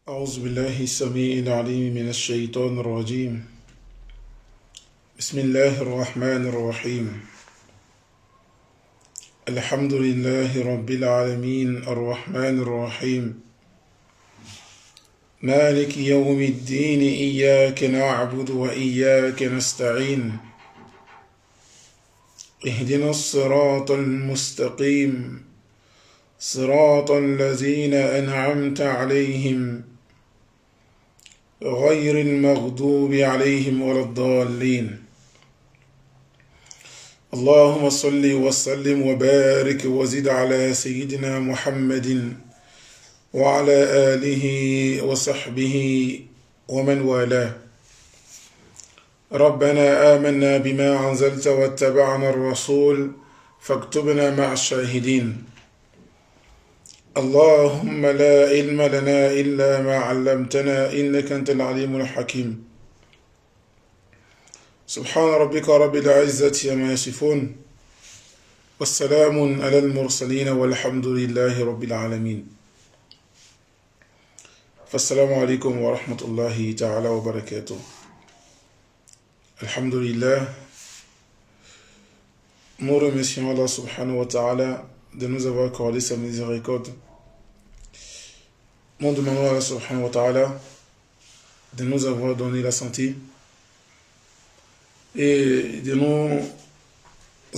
أعوذ بالله السميع العليم من الشيطان الرجيم. بسم الله الرحمن الرحيم. الحمد لله رب العالمين الرحمن الرحيم مالك يوم الدين إياك نعبد وإياك نستعين اهدنا الصراط المستقيم صراط الذين أنعمت عليهم غير المغضوب عليهم ولا الضالين. اللهم صل وسلم وبارك وزد على سيدنا محمد وعلى آله وصحبه ومن والاه. ربنا آمنا بما أنزلت واتبعنا الرسول فاكتبنا مع الشاهدين. اللهم لا علم لنا إلا ما علمتنا إنك أنت العليم الحكيم. سبحان ربك رب العزة عما يصفون والسلام على المرسلين والحمد لله رب العالمين. فالسلام عليكم ورحمة الله تعالى وبركاته. الحمد لله. Nous remercions Allah subhanahu wa ta'ala de nous avoir accordé sa miséricorde. Nous demandons à Allah subhanahu wa ta'ala de nous avoir donné la santé et de nous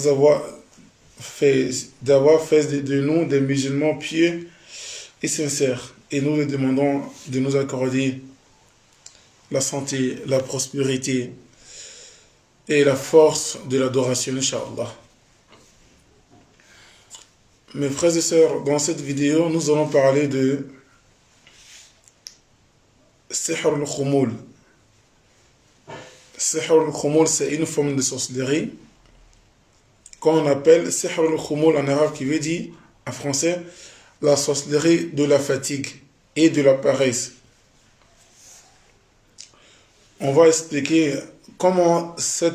avoir fait, de nous des musulmans pieux et sincères. Et nous lui demandons de nous accorder la santé, la prospérité et la force de l'adoration, Inch'Allah. Mes frères et sœurs, dans cette vidéo, nous allons parler de Sihr al-Khumul. Sihr al-Khumul, c'est une forme de sorcellerie qu'on appelle Sihr al-Khumul en arabe, qui veut dire, en français, la sorcellerie de la fatigue et de la paresse. On va expliquer comment ce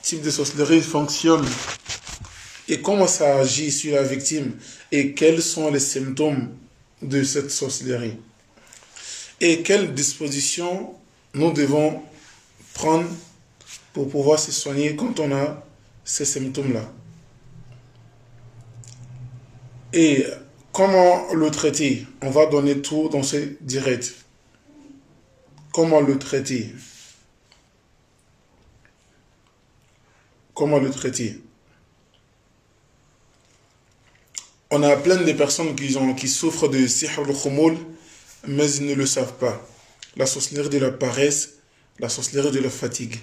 type de sorcellerie fonctionne et comment ça agit sur la victime et quels sont les symptômes de cette sorcellerie et quelles dispositions nous devons prendre pour pouvoir se soigner quand on a ces symptômes-là. Et comment le traiter? On va donner tout dans ce direct. Comment le traiter? Comment le traiter? On a plein de personnes qui souffrent de Sihr al-Khumul, mais ils ne le savent pas. La sorcellerie de la paresse, la sorcellerie de la fatigue.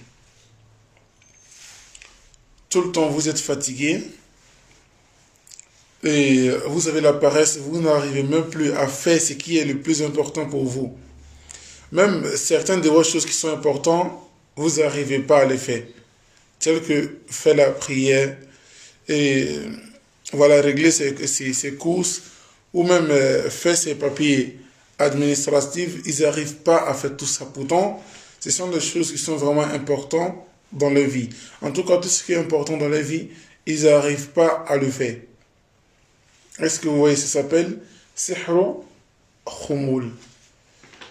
Tout le temps vous êtes fatigué et vous avez la paresse, vous n'arrivez même plus à faire ce qui est le plus important pour vous. Même certaines de vos choses qui sont importantes, vous n'arrivez pas à les faire. Telles que faire la prière et voilà, régler ses courses ou même faire ses papiers administratifs, ils n'arrivent pas à faire tout ça. Pourtant, ce sont des choses qui sont vraiment importantes dans leur vie. En tout cas, tout ce qui est important dans leur vie, ils n'arrivent pas à le faire. Est-ce que vous voyez, ça s'appelle Sihr al-Khumul.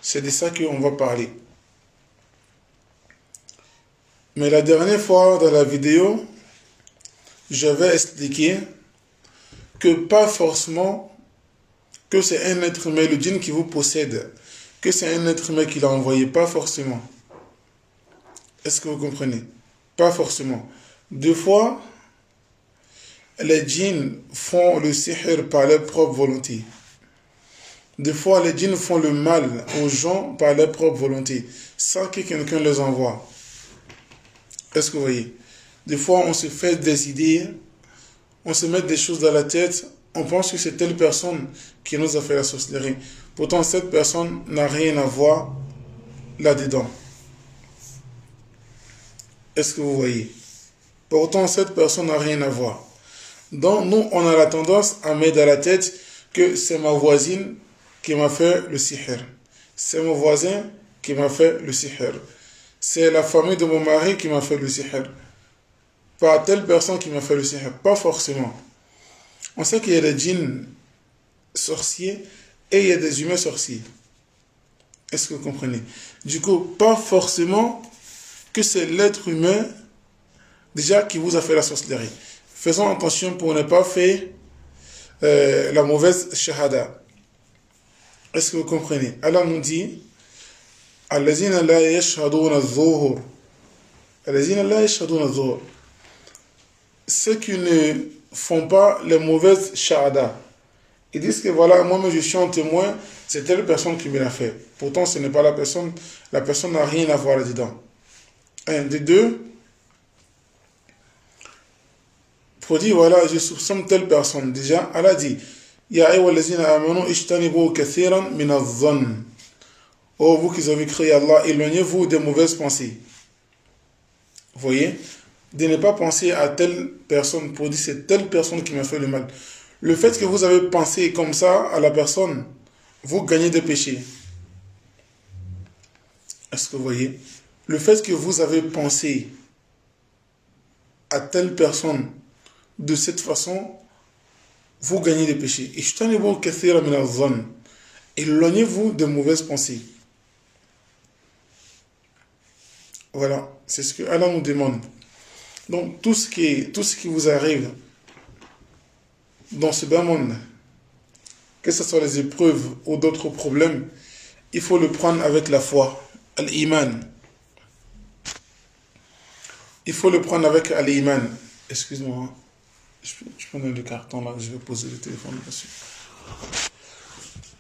C'est de ça qu'on va parler. Mais la dernière fois dans la vidéo, j'avais expliqué que pas forcément que c'est un être humain, le djinn qui vous possède, que c'est un être humain qui l'a envoyé, pas forcément. Est-ce que vous comprenez? Pas forcément. Des fois, les djinns font le sihr par leur propre volonté. Des fois, les djinns font le mal aux gens par leur propre volonté, sans que quelqu'un les envoie. Est-ce que vous voyez? Des fois, on se fait des idées, on se met des choses dans la tête, on pense que c'est telle personne qui nous a fait la sorcellerie. Pourtant, cette personne n'a rien à voir là-dedans. Est-ce que vous voyez? Pourtant, cette personne n'a rien à voir. Donc, nous, on a la tendance à mettre dans la tête que c'est ma voisine qui m'a fait le sihr. C'est mon voisin qui m'a fait le sihr. C'est la famille de mon mari qui m'a fait le sihr. Pas telle personne qui m'a fait le sihr. Pas forcément. On sait qu'il y a des djinns sorciers et il y a des humains sorciers. Est-ce que vous comprenez? Du coup, pas forcément que c'est l'être humain déjà qui vous a fait la sorcellerie. Faisons attention pour ne pas faire la mauvaise shahada. Est-ce que vous comprenez? Allah nous dit Allazina la yashhaduna adh-dhuhur. Allazina la yashhaduna adh-dhuhur. Ceux qui ne font pas les mauvaises shahada. Ils disent que voilà, moi je suis un témoin, c'est telle personne qui me l'a fait. Pourtant ce n'est pas la personne n'a rien à voir là-dedans. Un, des deux, pour dire voilà, je soupçonne telle personne. Déjà, Allah dit Ya ayyuhallazina amanu ishtanibu kathiran min adh-dhann. Oh, vous qui avez créé Allah, éloignez-vous des mauvaises pensées. Vous voyez? De ne pas penser à telle personne pour dire c'est telle personne qui m'a fait le mal. Le fait que vous avez pensé comme ça à la personne, vous gagnez des péchés. Est-ce que vous voyez? Le fait que vous avez pensé à telle personne de cette façon, vous gagnez des péchés. Éloignez-vous de mauvaises pensées. Voilà, c'est ce que Allah nous demande. Donc, tout ce qui vous arrive dans ce bas monde, que ce soit les épreuves ou d'autres problèmes, il faut le prendre avec la foi, al-iman. Il faut le prendre avec al-iman. Excuse-moi, je prends le carton là, je vais poser le téléphone dessus.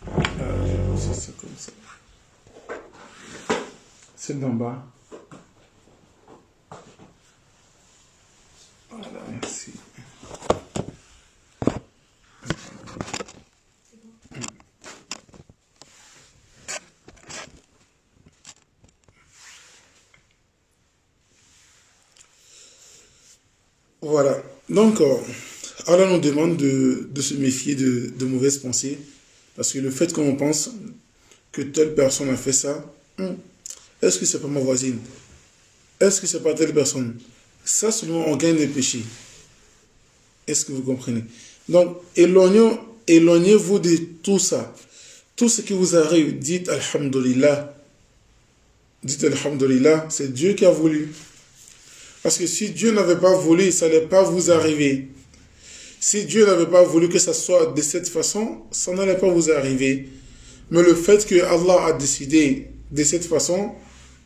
Je vais poser ça comme ça. C'est d'en bas. Voilà, merci. Voilà. Donc, Allah nous demande de se méfier de mauvaises pensées. Parce que le fait qu'on pense que telle personne a fait ça, est-ce que c'est pas ma voisine? Est-ce que c'est pas telle personne? Ça seulement on gagne des péchés. Est-ce que vous comprenez? Donc, éloignez-vous de tout ça. Tout ce qui vous arrive, dites Alhamdulillah. Dites Alhamdulillah, c'est Dieu qui a voulu. Parce que si Dieu n'avait pas voulu, ça n'allait pas vous arriver. Si Dieu n'avait pas voulu que ça soit de cette façon, ça n'allait pas vous arriver. Mais le fait que Allah a décidé de cette façon,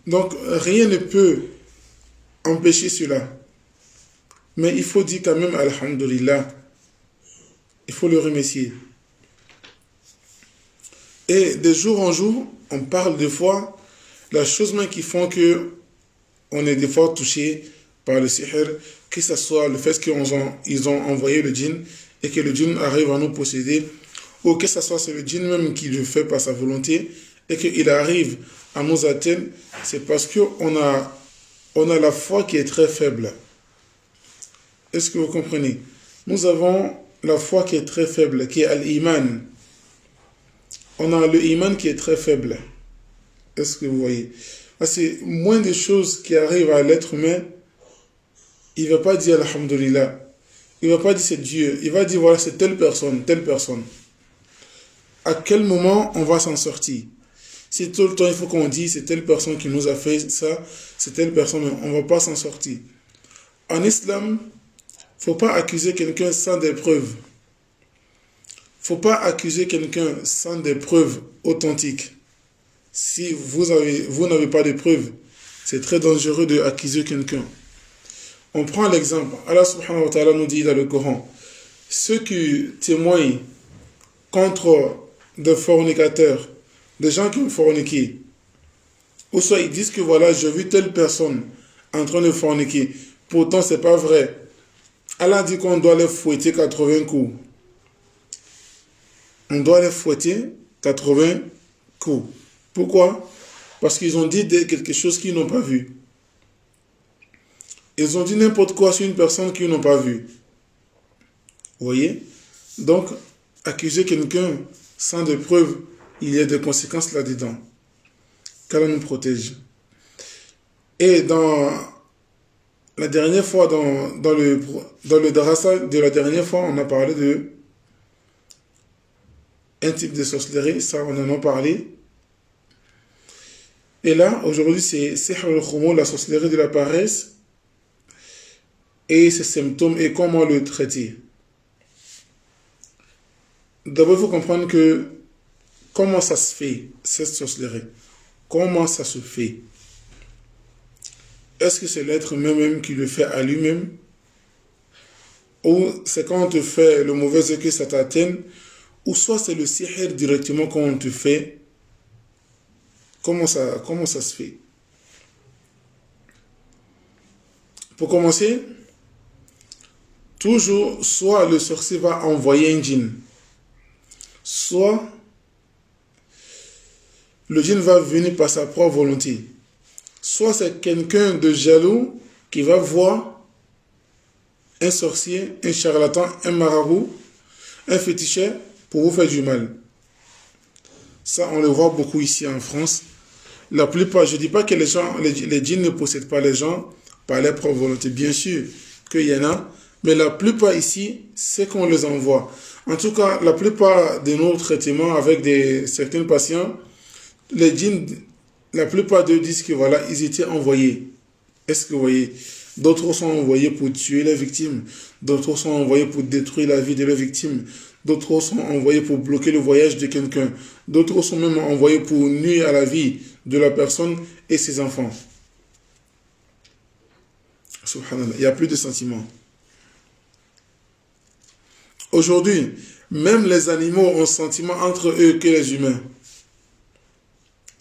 donc rien ne peut empêcher cela. Mais il faut dire quand même Alhamdulillah. Il faut le remercier. Et de jour en jour, on parle des fois, la chose même qui font que on est des fois touché par le sihr, que ce soit le fait qu'ils ont envoyé le djinn et que le djinn arrive à nous posséder, ou que ce soit c'est le djinn même qui le fait par sa volonté et qu'il arrive à nous atteindre, c'est parce qu'on a la foi qui est très faible. Est-ce que vous comprenez? Nous avons la foi qui est très faible, qui est al-iman. On a le iman qui est très faible. Est-ce que vous voyez? Parce que moins de choses qui arrivent à l'être humain, il ne va pas dire Alhamdulillah. Il ne va pas dire c'est Dieu. Il va dire voilà, c'est telle personne, telle personne. À quel moment on va s'en sortir? Si tout le temps il faut qu'on dise c'est telle personne qui nous a fait ça, c'est telle personne, on ne va pas s'en sortir. En islam, il ne faut pas accuser quelqu'un sans des preuves. Il ne faut pas accuser quelqu'un sans des preuves authentiques. Si vous n'avez pas de preuves, c'est très dangereux d'accuser quelqu'un. On prend l'exemple. Allah subhanahu wa ta'ala nous dit dans le Coran, ceux qui témoignent contre des fornicateurs, des gens qui ont forniqué, ou soit ils disent que voilà, j'ai vu telle personne en train de forniquer, pourtant c'est pas vrai. Allah dit qu'on doit les fouetter 80 coups. On doit les fouetter 80 coups. Pourquoi? Parce qu'ils ont dit quelque chose qu'ils n'ont pas vu. Ils ont dit n'importe quoi sur une personne qu'ils n'ont pas vue. Vous voyez? Donc, accuser quelqu'un sans de preuves, il y a des conséquences là-dedans. Qu'Allah nous protège. Et dans la dernière fois, dans le darasa de la dernière fois, on a parlé de un type de sorcellerie, ça on en a parlé. Et là, aujourd'hui, c'est Sihr al-Khumoul, la sorcellerie de la paresse, et ses symptômes et comment le traiter. D'abord, il faut comprendre que comment ça se fait, cette sorcellerie. Comment ça se fait? Est-ce que c'est l'être même qui le fait à lui-même? Ou c'est quand on te fait le mauvais œil que ça t'atteigne? Ou soit c'est le sihr directement quand on te fait? Comment ça se fait? Pour commencer, toujours, soit le sorcier va envoyer un djinn, soit le djinn va venir par sa propre volonté. Soit c'est quelqu'un de jaloux qui va voir un sorcier, un charlatan, un marabout, un féticheur pour vous faire du mal. Ça, on le voit beaucoup ici en France. La plupart, je ne dis pas que les djinns ne possèdent pas les gens par leur propre volonté. Bien sûr qu'il y en a, mais la plupart ici, c'est qu'on les envoie. En tout cas, la plupart de nos traitements avec certains patients, les djinns, la plupart d'eux disent que voilà, ils étaient envoyés. Est-ce que vous voyez? D'autres sont envoyés pour tuer les victimes. D'autres sont envoyés pour détruire la vie de leurs victimes. D'autres sont envoyés pour bloquer le voyage de quelqu'un. D'autres sont même envoyés pour nuire à la vie de la personne et ses enfants. Subhanallah, il n'y a plus de sentiments. Aujourd'hui, même les animaux ont sentiment entre eux que les humains.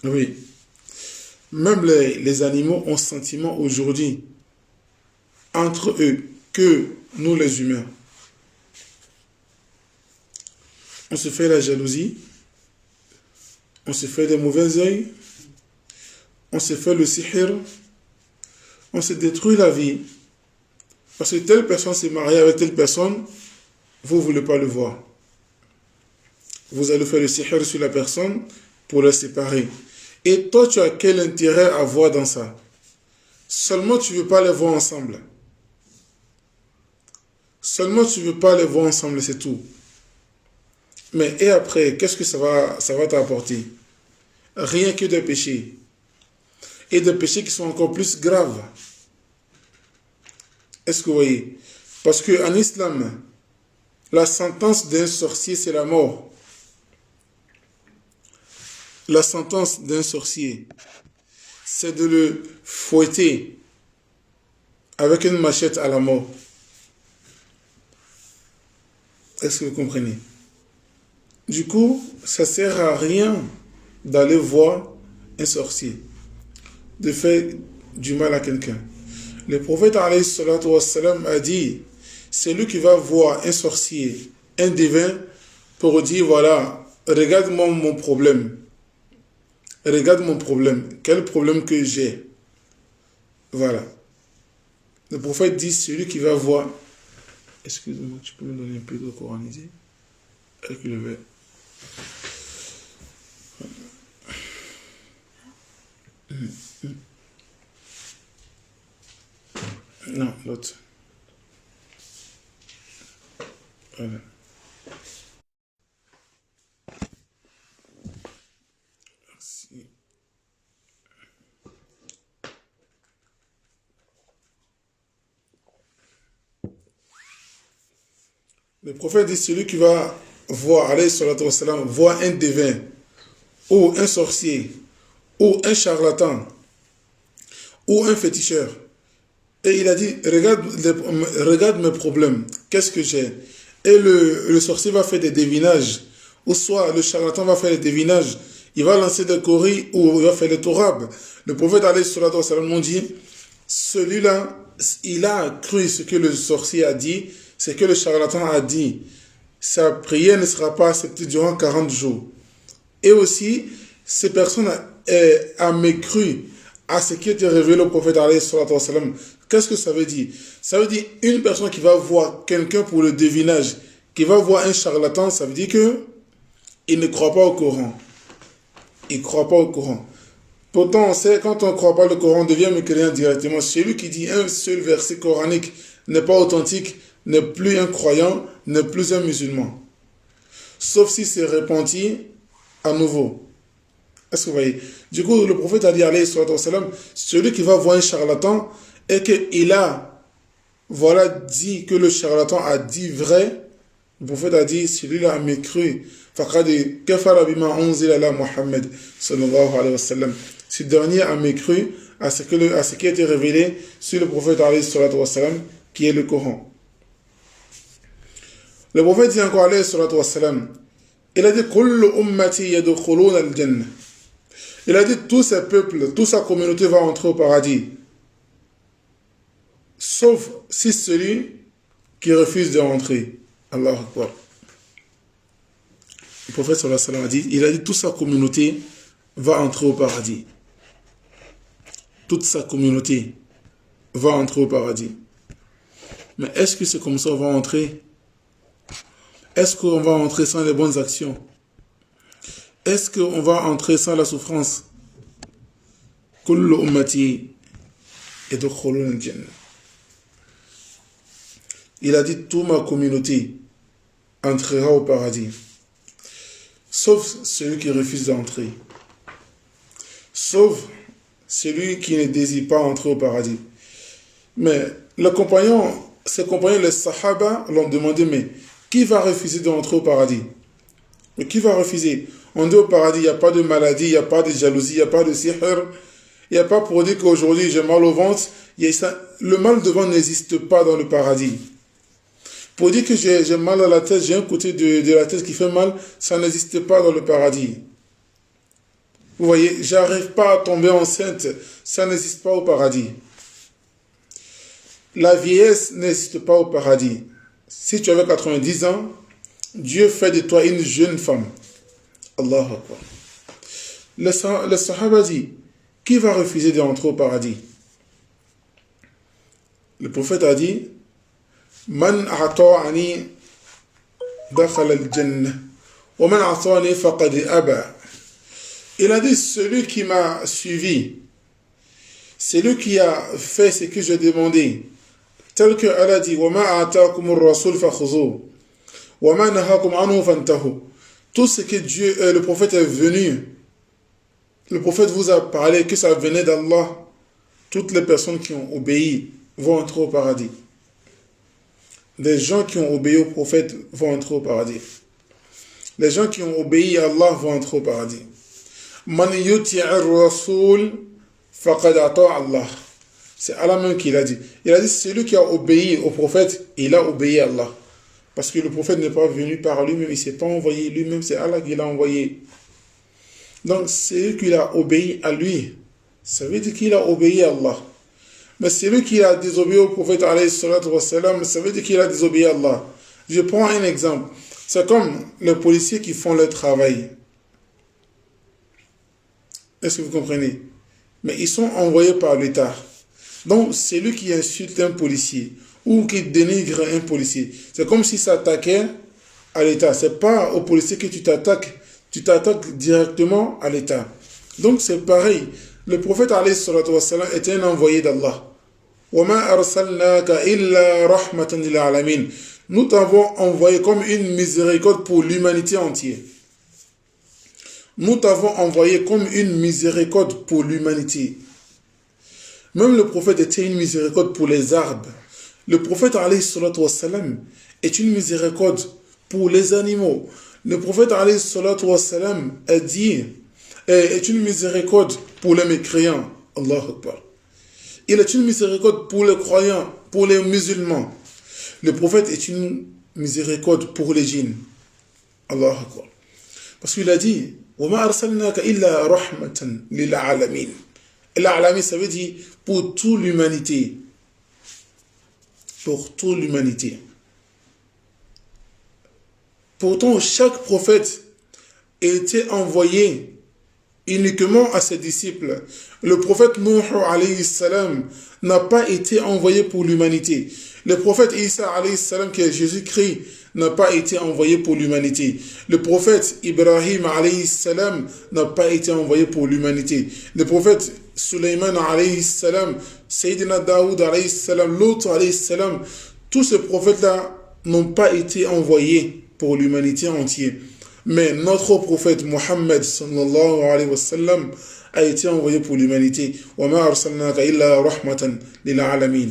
Oui. Même les animaux ont sentiment aujourd'hui entre eux que nous les humains. On se fait la jalousie, on se fait des mauvais œils, on se fait le sihr, on se détruit la vie. Parce que telle personne s'est mariée avec telle personne, vous ne voulez pas le voir. Vous allez faire le sihr sur la personne pour la séparer. Et toi, tu as quel intérêt à voir dans ça? Seulement, tu ne veux pas les voir ensemble. Seulement, tu ne veux pas les voir ensemble, c'est tout. Mais et après, qu'est-ce que ça va t'apporter? Rien que des péchés. Et des péchés qui sont encore plus graves. Est-ce que vous voyez? Parce qu'en islam, la sentence d'un sorcier, c'est la mort. La sentence d'un sorcier, c'est de le fouetter avec une machette à la mort. Est-ce que vous comprenez? Du coup, ça ne sert à rien d'aller voir un sorcier, de faire du mal à quelqu'un. Le prophète alayhi salatu wassalam a dit, c'est lui qui va voir un sorcier, un divin, pour dire, voilà, regarde-moi mon problème. Regarde mon problème. Quel problème que j'ai? Voilà. Le prophète dit, celui qui va voir... Excuse-moi, tu peux me donner un peu de coranisé? Avec le verre. Non, l'autre. Voilà. Merci. Le prophète dit, celui qui va voir, alayhi salatu wassalam, voir un divin, ou un sorcier, ou un charlatan, ou un féticheur. Et il a dit, regarde mes problèmes, qu'est-ce que j'ai? Et le sorcier va faire des devinages, ou soit le charlatan va faire des devinages, il va lancer des coris, ou il va faire des tourabs. Le prophète alayhi salatu wassalam nous dit, celui-là, il a cru ce que le sorcier a dit, ce que le charlatan a dit. Sa prière ne sera pas acceptée durant 40 jours. Et aussi, ces personnes a mécru à ce qui était révélé au prophète alayhi salatu wassalam. Qu'est-ce que ça veut dire? Ça veut dire une personne qui va voir quelqu'un pour le devinage, qui va voir un charlatan, ça veut dire que il ne croit pas au Coran. Il ne croit pas au Coran. Pourtant, on sait, quand on ne croit pas au Coran, on devient mécréant directement. Celui qui dit un seul verset coranique n'est pas authentique, n'est plus un croyant, n'est plus un musulman. Sauf si c'est repenti à nouveau. Est-ce que vous voyez? Du coup, le prophète a dit, alayhi salatu wassalam, celui qui va voir un charlatan et qu'il a, voilà, dit que le charlatan a dit vrai, le prophète a dit, celui-là a mécru. Faqad kafara bima unzila ala Muhammad sallallahu alayhi wa sallam. Ce dernier a mécru à ce qui a été révélé sur le prophète alayhi salatu wassalam, qui est le Coran. Le prophète dit encore alayhi salatu wassalam, il a dit kullu ummati yadkhuluna al-jannah. Il a dit tous ces peuples, toute sa communauté va entrer au paradis. Sauf si celui qui refuse de rentrer. Allahu Akbar. Le prophète sallallahu alayhi wa sallam a dit, il a dit toute sa communauté va entrer au paradis. Toute sa communauté va entrer au paradis. Mais est-ce que c'est comme ça qu'on va entrer? Est-ce qu'on va entrer sans les bonnes actions? Est-ce qu'on va entrer sans la souffrance? Kullu ummati yadkhuluna al-jannah. Il a dit toute ma communauté entrera au paradis. Sauf celui qui refuse d'entrer. Sauf celui qui ne désire pas entrer au paradis. Mais ses compagnons, les Sahaba, l'ont demandé, mais qui va refuser d'entrer au paradis? Mais qui va refuser? On dit au paradis, il n'y a pas de maladie, il n'y a pas de jalousie, il n'y a pas de sihr. Il n'y a pas pour dire qu'aujourd'hui j'ai mal au ventre. Le mal de ventre n'existe pas dans le paradis. Pour dire que j'ai mal à la tête, j'ai un côté de la tête qui fait mal, ça n'existe pas dans le paradis. Vous voyez, j'arrive pas à tomber enceinte, ça n'existe pas au paradis. La vieillesse n'existe pas au paradis. Si tu avais 90 ans, Dieu fait de toi une jeune femme. Allahu Akbar. Le Sahaba dit, qui va refuser d'entrer au paradis? Le prophète a dit, Man a'ta'ani dakhala al-jannah wa man a'ta'ani faqad aba. Il a dit, celui qui m'a suivi, celui qui a fait ce que j'ai demandé, tel que Allah dit, wa ma a'ta'akum ar-rasul fakhudhuhu wa ma nahakum anhu fantahu. Tout ce que le prophète est venu, le prophète vous a parlé que ça venait d'Allah. Toutes les personnes qui ont obéi vont entrer au paradis. Les gens qui ont obéi au prophète vont entrer au paradis. Les gens qui ont obéi à Allah vont entrer au paradis. Man yuti'ir rasoul faqad ata Allah. C'est Allah même qui l'a dit. Il a dit, celui qui a obéi au prophète, il a obéi à Allah. Parce que le prophète n'est pas venu par lui-même, il ne s'est pas envoyé lui-même, c'est Allah qui l'a envoyé. Donc, celui qui a obéi à lui, ça veut dire qu'il a obéi à Allah. Mais celui qui a désobéi au prophète, alayhi salatu wassalam, ça veut dire qu'il a désobéi à Allah. Je prends un exemple. C'est comme les policiers qui font leur travail. Est-ce que vous comprenez? Mais ils sont envoyés par l'État. Donc, celui qui insulte un policier ou qui dénigre un policier, c'est comme s'il s'attaquait à l'État. Ce n'est pas au policier que tu t'attaques directement à l'État. Donc, c'est pareil. Le prophète alayhi salatu wassalam était un envoyé d'Allah. وَمَا أَرْسَلْنَاكَ إِلَّا رَحْمَةً لِلْعَالَمِينَ. Nous t'avons envoyé comme une miséricorde pour l'humanité entière. Nous t'avons envoyé comme une miséricorde pour l'humanité. Même le prophète était une miséricorde pour les arbres. Le prophète alayhi salatu wassalam est une miséricorde pour les animaux. Le prophète alayhi salatu wassalam est une miséricorde pour les mécréants. Allahu Akbar. Il est une miséricorde pour les croyants, pour les musulmans. Le prophète est une miséricorde pour les djinns. Allahu Akbar. Parce qu'il a dit, وَمَا أَرْسَلْنَاكَ إِلَّا رَحْمَةً لِلْعَالَمِينَ. L'alamin, ça veut dire pour toute l'humanité. Pour toute l'humanité. Pourtant, chaque prophète était envoyé uniquement à ses disciples. Le prophète Nuh alayhi salam n'a pas été envoyé pour l'humanité. Le prophète Isa alayhi salam, qui est Jésus-Christ, n'a pas été envoyé pour l'humanité. Le prophète Ibrahim alayhi salam n'a pas été envoyé pour l'humanité. Le prophète Sulayman alayhi salam, Sayyidina Daoud alayhi salam, l'autre alayhi salam, tous ces prophètes-là n'ont pas été envoyés pour l'humanité entière. Mais notre prophète Mohammed sallallahu alayhi wa sallam a été envoyé pour l'humanité. Wa ma arsalnaka illa rahmatan lil alamin.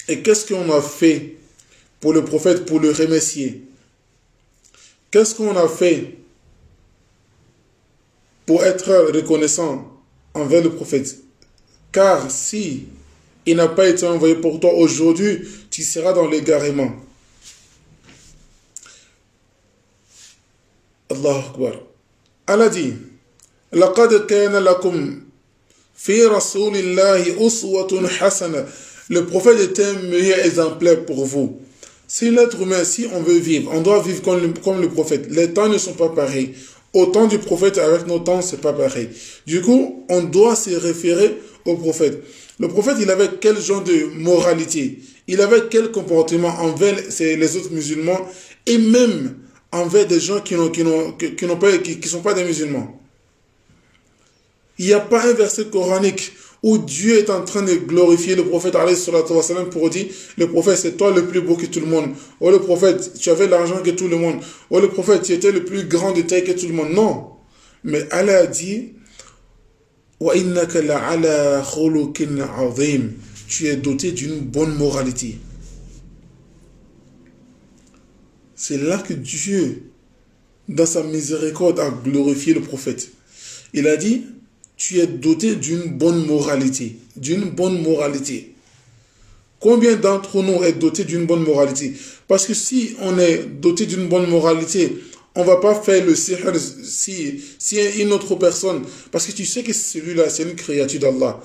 Et qu'est-ce qu'on a fait pour le prophète, pour le remercier? Qu'est-ce qu'on a fait pour être reconnaissant envers le prophète? Car si il n'a pas été envoyé pour toi aujourd'hui, tu seras dans l'égarement. Allahu Akbar. Allah dit, لَقَدْ كَانَ لَكُمْ فِي رَسُولِ اللَّهِ أُسْوَةٌ حَسَنَةٌ. Le prophète était un meilleur exemplaire pour vous. Si l'être humain, si on veut vivre, on doit vivre comme le prophète. Les temps ne sont pas pareils. Au temps du prophète avec nos temps, c'est pas pareil. Du coup, on doit se référer au prophète. Le prophète, il avait quel genre de moralité? Il avait quel comportement envers les autres musulmans et même envers des gens qui sont pas des musulmans. Il n'y a pas un verset coranique où Dieu est en train de glorifier le prophète alayhi salatu wa salam pour dire, le prophète, c'est toi le plus beau que tout le monde. Oh le prophète, tu avais l'argent que tout le monde. Oh le prophète, tu étais le plus grand de taille que tout le monde. Non. Mais Allah a dit, وَإِنَّكَ لَعَلَى خُلُقٍ عَظِيمٍ. Tu es doté d'une bonne moralité. C'est là que Dieu, dans sa miséricorde, a glorifié le prophète. Il a dit, tu es doté d'une bonne moralité. D'une bonne moralité. Combien d'entre nous est doté d'une bonne moralité? Parce que si on est doté d'une bonne moralité, on ne va pas faire le sihr si une autre personne, parce que tu sais que celui-là, c'est une créature d'Allah.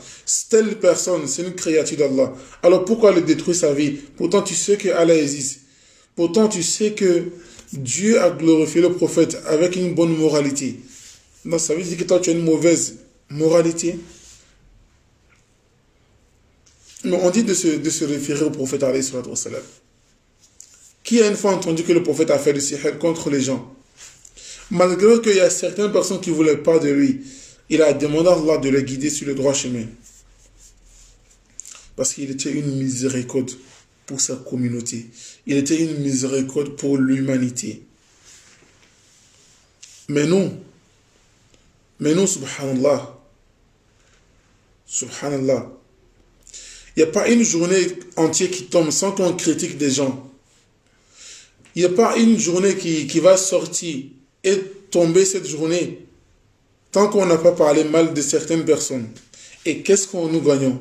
Telle personne, c'est une créature d'Allah. Alors pourquoi le détruire sa vie? Pourtant tu sais que Allah existe. Pourtant tu sais que Dieu a glorifié le prophète avec une bonne moralité. Donc ça veut dire que toi tu as une mauvaise moralité. Mais on dit de se référer au prophète alayhi salatu wa salam. Qui a une fois entendu que le prophète a fait le sihr contre les gens? Malgré qu'il y a certaines personnes qui ne voulaient pas de lui, il a demandé à Allah de les guider sur le droit chemin. Parce qu'il était une miséricorde pour sa communauté. Il était une miséricorde pour l'humanité. Mais nous, subhanallah, il n'y a pas une journée entière qui tombe sans qu'on critique des gens. Il n'y a pas une journée qui va sortir et tomber cette journée tant qu'on n'a pas parlé mal de certaines personnes. Et qu'est-ce que nous gagnons?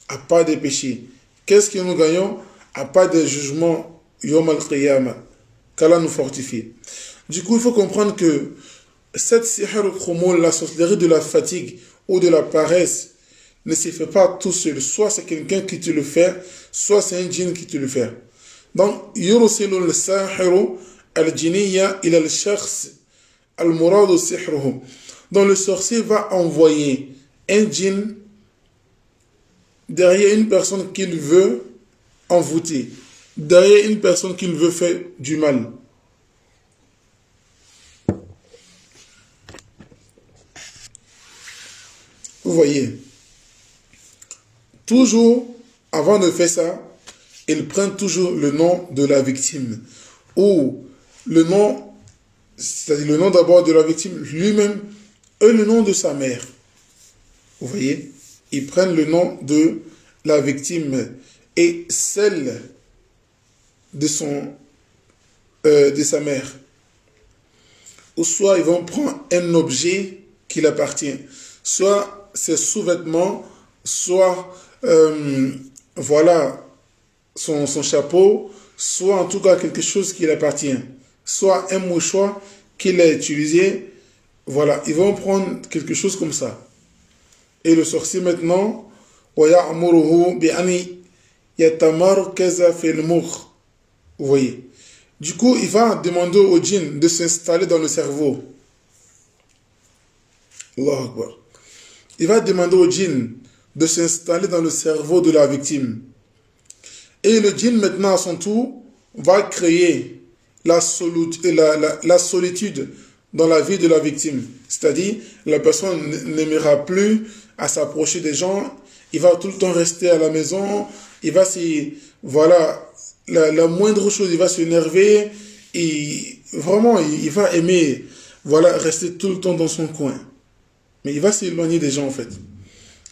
À part des péchés. Qu'est-ce que nous gagnons? À part des jugements Yom al-Qiyamah. Qu'Allah nous fortifie. Du coup, il faut comprendre que cette sihr al-khumul, la sorcellerie de la fatigue ou de la paresse, ne se fait pas tout seul. Soit c'est quelqu'un qui te le fait, soit c'est un djinn qui te le fait. Donc, يرسل الساحر الجنية إلى الشخص المراد سحره. Donc, le sorcier va envoyer un djinn derrière une personne qu'il veut envoûter, derrière une personne qu'il veut faire du mal. Vous voyez, toujours avant de faire ça, il prend toujours le nom de la victime ou le nom, c'est-à-dire le nom d'abord de la victime lui-même et le nom de sa mère. Vous voyez, ils prennent le nom de la victime et celle de sa mère. Ou soit ils vont prendre un objet qui l'appartient, soit ses sous-vêtements, soit voilà son chapeau, soit en tout cas quelque chose qui l'appartient, soit un mouchoir qu'il a utilisé. Voilà, ils vont prendre quelque chose comme ça. Et le sorcier maintenant, vous voyez. Du coup, il va demander au djinn de s'installer dans le cerveau. Allahu Akbar. Il va demander au djinn de s'installer dans le cerveau de la victime. Et le djinn maintenant à son tour va créer la solitude dans la vie de la victime. C'est-à-dire, la personne n'aimera plus à s'approcher des gens, il va tout le temps rester à la maison, il va la moindre chose, il va s'énerver et vraiment, il va aimer, voilà, rester tout le temps dans son coin. Mais il va s'éloigner des gens, en fait.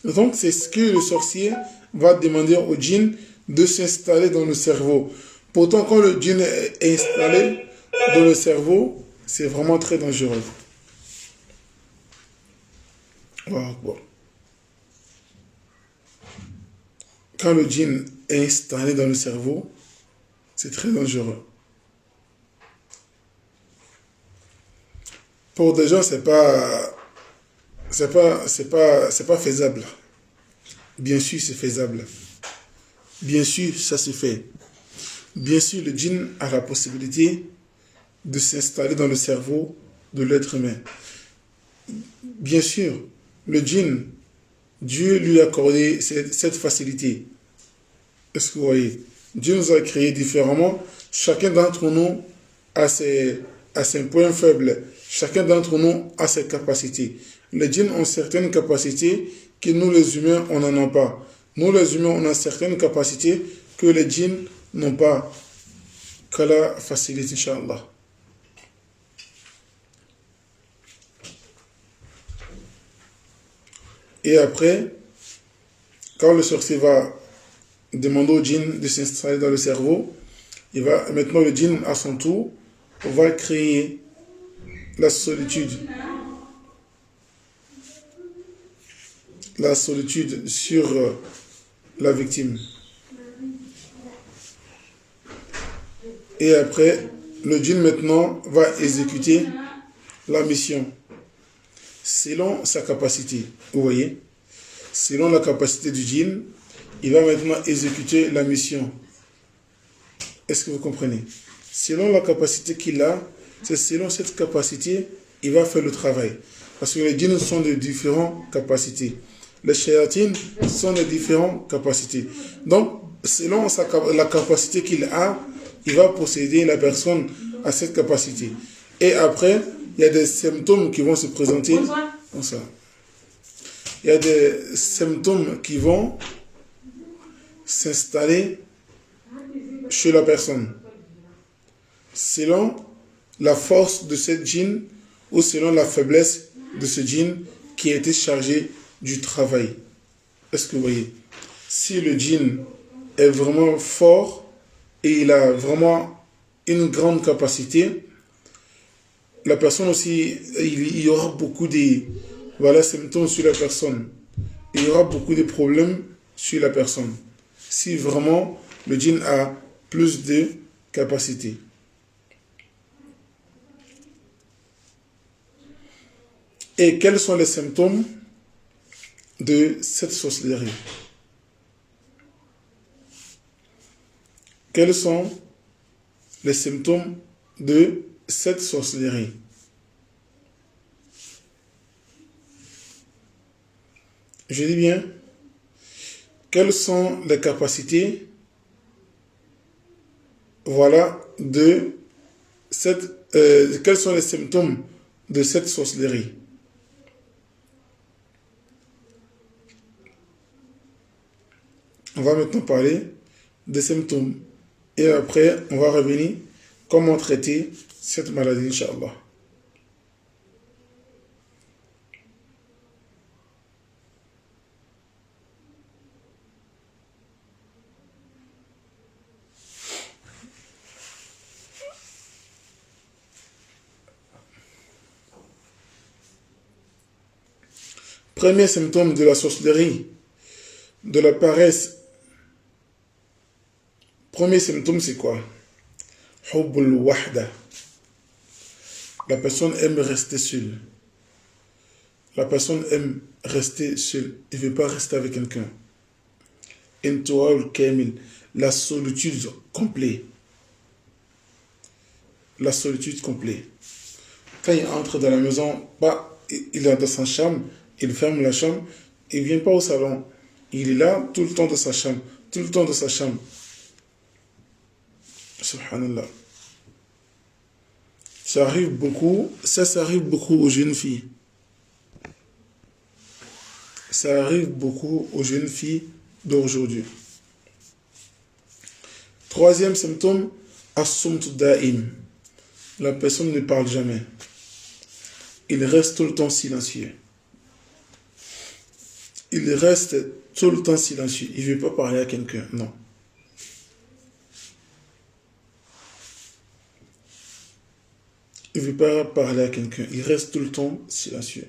Donc, c'est ce que le sorcier va demander au djinn de s'installer dans le cerveau. Pourtant, quand le djinn est installé dans le cerveau, c'est vraiment très dangereux. Voilà, bon. Quand le djinn est installé dans le cerveau, c'est très dangereux. Pour des gens, c'est pas faisable. Bien sûr, c'est faisable. Bien sûr, ça se fait. Bien sûr, le djinn a la possibilité de s'installer dans le cerveau de l'être humain. Bien sûr, le djinn, Dieu lui a accordé cette facilité. Est-ce que vous voyez? Dieu nous a créés différemment. Chacun d'entre nous a ses points faibles. Chacun d'entre nous a ses capacités. Les djinns ont certaines capacités que nous, les humains, on n'en a pas. Nous, les humains, on a certaines capacités que les djinns n'ont pas. Qu'Allah facilite, Inch'Allah. Et après, quand le sorcier va demander au djinn de s'installer dans le cerveau, maintenant le djinn, à son tour, va créer la solitude. La solitude sur la victime. Et après, le djinn maintenant va exécuter la mission selon sa capacité. Vous voyez? Selon la capacité du djinn, il va maintenant exécuter la mission. Est-ce que vous comprenez? Selon la capacité qu'il a, c'est selon cette capacité, il va faire le travail. Parce que les djinns sont de différentes capacités. Les shayatines sont de différentes capacités. Donc, selon la capacité qu'il a, il va posséder la personne à cette capacité. Et après, il y a des symptômes qui vont se présenter. Bonsoir. Il y a des symptômes qui vont s'installer chez la personne. Selon la force de cette djinn ou selon la faiblesse de ce djinn qui a été chargé du travail. Est-ce que vous voyez? Si le djinn est vraiment fort et il a vraiment une grande capacité, la personne aussi, il y aura beaucoup de symptômes sur la personne. Il y aura beaucoup de problèmes sur la personne. Si vraiment le djinn a plus de capacité. Et quels sont les symptômes de cette sorcellerie? Quels sont les symptômes de cette sorcellerie? Je dis bien, quelles sont les capacités, de cette, quels sont les symptômes de cette sorcellerie? On va maintenant parler des symptômes. Et après, on va revenir comment traiter cette maladie, Inch'Allah. Premier symptôme de la sorcellerie, de la paresse. Premier symptôme, c'est quoi? Hubbul wahda. La personne aime rester seule. La personne aime rester seule. Il ne veut pas rester avec quelqu'un. Intual kamil. La solitude complète. La solitude complète. Quand il entre dans la maison, il est dans sa chambre, il ferme la chambre, il ne vient pas au salon. Il est là tout le temps dans sa chambre. Tout le temps dans sa chambre. Subhanallah. Ça arrive beaucoup aux jeunes filles. Ça arrive beaucoup aux jeunes filles d'aujourd'hui. Troisième symptôme, as-sumt da'im. La personne ne parle jamais. Il reste tout le temps silencieux. Il reste tout le temps silencieux. Il ne veut pas parler à quelqu'un, non. Il ne veut pas parler à quelqu'un. Il reste tout le temps silencieux.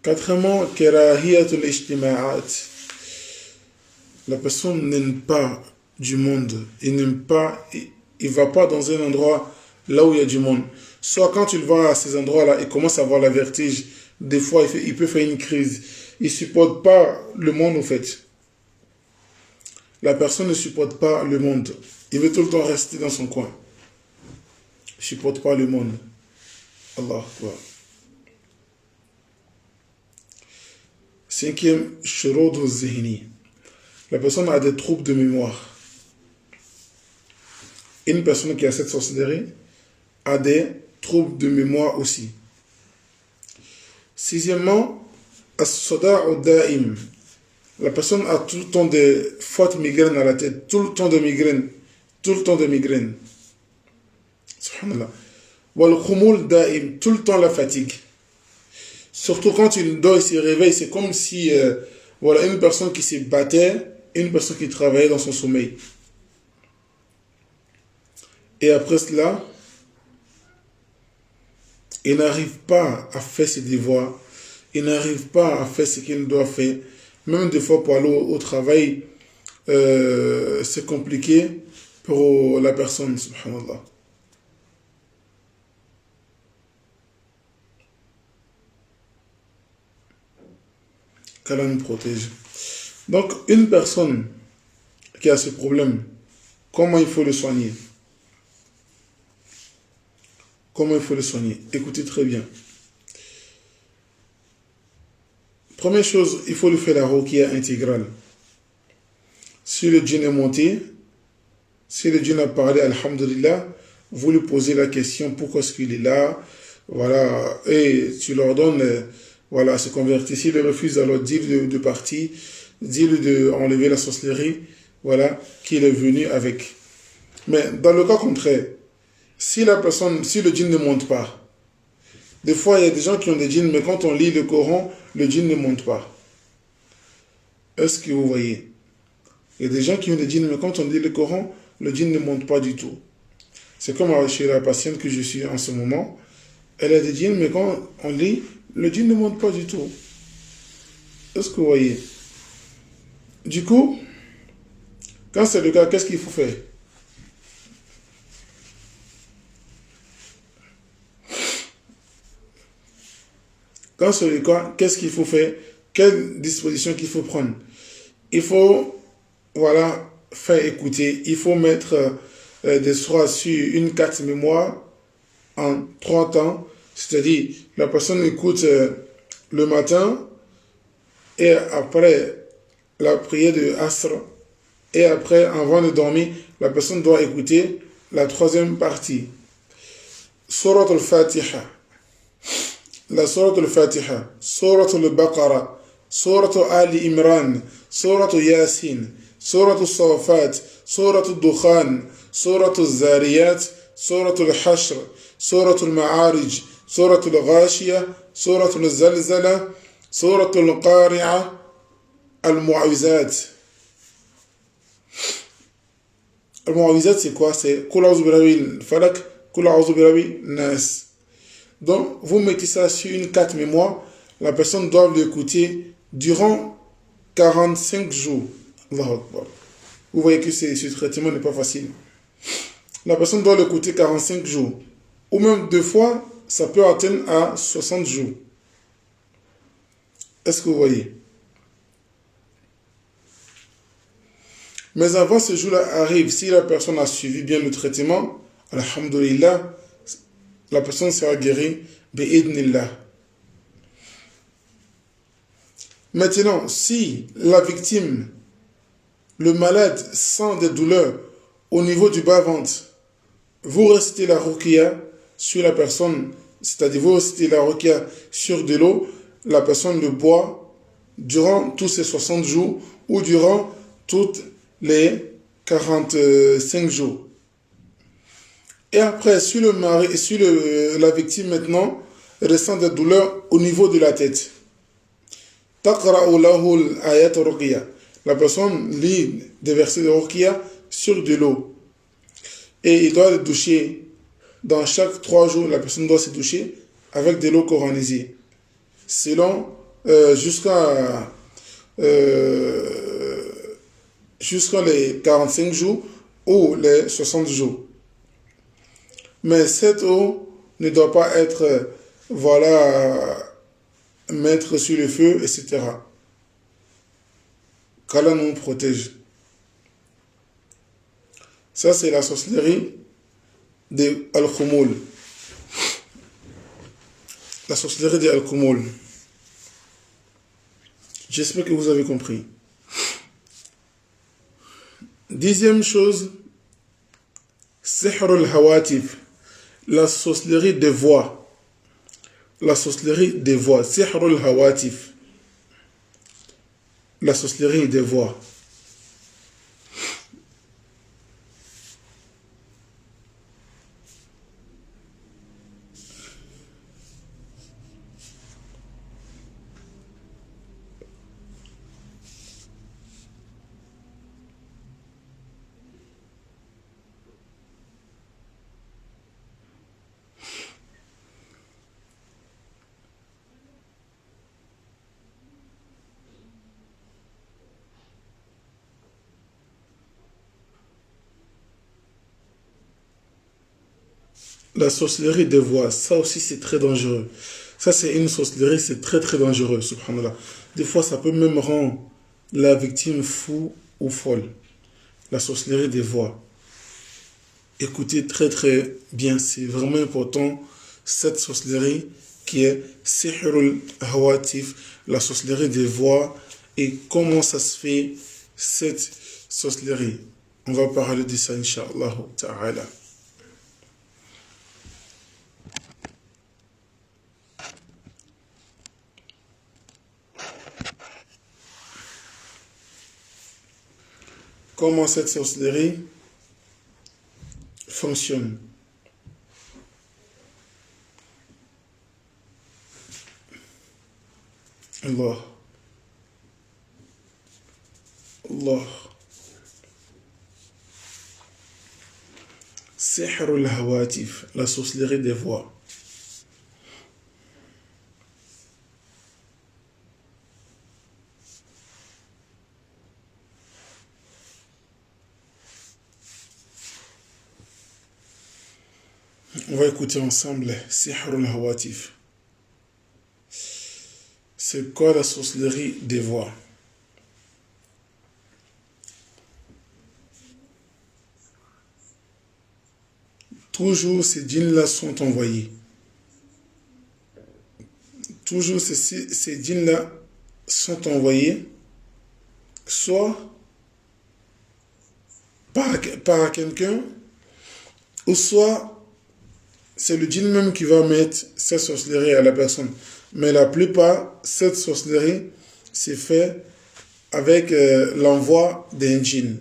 Quatrièmement, karahiyatul ijtima'at. La personne n'aime pas du monde. Il n'aime pas, il va pas dans un endroit là où il y a du monde. Soit quand il va à ces endroits-là, il commence à avoir la vertige. Des fois, il peut faire une crise. Il ne supporte pas le monde, en fait. La personne ne supporte pas le monde. Il veut tout le temps rester dans son coin. Il ne supporte pas le monde. Allah Akbar. Cinquième, shurud zihni. La personne a des troubles de mémoire. Une personne qui a cette sorcellerie a des troubles de mémoire aussi. Sixièmement, as-sada'u da'im. La personne a tout le temps des fortes migraines à la tête, tout le temps de migraines, tout le temps de migraines. Subhanallah. Wal khumul da'im, tout le temps la fatigue. Surtout quand il dort, il se réveille, c'est comme si voilà, une personne qui se battait, une personne qui travaillait dans son sommeil. Et après cela, il n'arrive pas à faire ses devoirs, il n'arrive pas à faire ce qu'il doit faire. Même des fois pour aller au travail, c'est compliqué pour la personne, subhanallah. Qu'Allah nous protège. Donc, une personne qui a ce problème, comment il faut le soigner? Comment il faut le soigner? Écoutez très bien. Première chose, il faut lui faire la ruqya intégrale. Si le djinn est monté, si le djinn a parlé, alhamdulillah, vous lui posez la question, pourquoi est-ce qu'il est là? Voilà, et tu leur donnes, voilà, se convertir. S'il refuse, alors dis-lui de partir, dis-lui d'enlever la sorcellerie, voilà, qu'il est venu avec. Mais dans le cas contraire, si la personne, si le djinn ne monte pas, des fois il y a des gens qui ont des djinns, mais quand on lit le Coran, le djinn ne monte pas. Est-ce que vous voyez? Il y a des gens qui ont des djinns, mais quand on lit le Coran, le djinn ne monte pas du tout. C'est comme chez la patiente que je suis en ce moment. Elle a des djinns, mais quand on lit, le djinn ne monte pas du tout. Est-ce que vous voyez? Du coup, quand c'est le cas, qu'est-ce qu'il faut faire? Quand c'est le cas, qu'est-ce qu'il faut faire? Quelle disposition qu'il faut prendre? Il faut, voilà, faire écouter. Il faut mettre des sourates sur une carte mémoire en 3 temps. C'est-à-dire, la personne écoute le matin et après la prière de Asr et après, avant de dormir, la personne doit écouter la 3e partie. Surat al-Fatiha. La Surat al-Fatiha, Surat al-Baqarah, Surat Ali Imran, Surat Yasin, Surat al-Sawfat, Surat al-Dukhan, Surat al-Zariyat, Surat al-Hashr, Surat al-Ma'arij, Surat al-Ghashiyah, Surat al-Zalzala, Surat al-Qari'ah, al-Mu'awizat. Al-Mu'awizat, c'est quoi? C'est Qul a'udhu birabbil falak, Qul a'udhu birabbin nas. Donc, vous mettez ça sur une carte mémoire, la personne doit l'écouter durant 45 jours. Allahu Akbar. Vous voyez que ce traitement n'est pas facile. La personne doit l'écouter 45 jours. Ou même 2 fois, ça peut atteindre à 60 jours. Est-ce que vous voyez? Mais avant ce jour-là arrive, si la personne a suivi bien le traitement, alhamdulillah, la personne sera guérie, bi'idnillah. Maintenant, si la victime, le malade, sent des douleurs au niveau du bas-ventre, vous récitez la ruqya sur la personne, c'est-à-dire vous récitez la ruqya sur de l'eau, la personne le boit durant tous ces 60 jours ou durant toutes les 45 jours. Et après, si la victime maintenant ressent des douleurs au niveau de la tête, taqra'u lahu al-ayat ruqya. La personne lit des versets de ruqya sur de l'eau. Et il doit le doucher. Dans chaque 3 jours, la personne doit se doucher avec de l'eau coranisée. Selon jusqu'à les 45 jours ou les 60 jours. Mais cette eau ne doit pas être, mettre sur le feu, etc. Qu'Allah nous protège. Ça, c'est la sorcellerie de Al-Khumul. La sorcellerie de Al-Khumul. J'espère que vous avez compris. 10e chose, Sihr al-Hawatif. La sorcellerie des voix. La sorcellerie des voix. Sihr al-Hawatif. La sorcellerie des voix. La sorcellerie des voix, ça aussi c'est très dangereux. Ça c'est une sorcellerie, c'est très très dangereux, subhanallah. Des fois ça peut même rendre la victime fou ou folle. La sorcellerie des voix. Écoutez très très bien, c'est vraiment important, cette sorcellerie qui est Sihrul Hawatif, la sorcellerie des voix, et comment ça se fait, cette sorcellerie. On va parler de ça, Inch'Allah ta'ala. Comment cette sorcellerie fonctionne. Allah. Allah. Sihr al-Hawatif, la sorcellerie des voix. On va écouter ensemble Sihr al-Hawatif. C'est quoi la sorcellerie des voix? Toujours ces djinns-là sont envoyés. Toujours ces djinns-là sont envoyés, soit par quelqu'un, ou soit c'est le djinn même qui va mettre cette sorcellerie à la personne. Mais la plupart, cette sorcellerie, c'est fait avec l'envoi d'un djinn.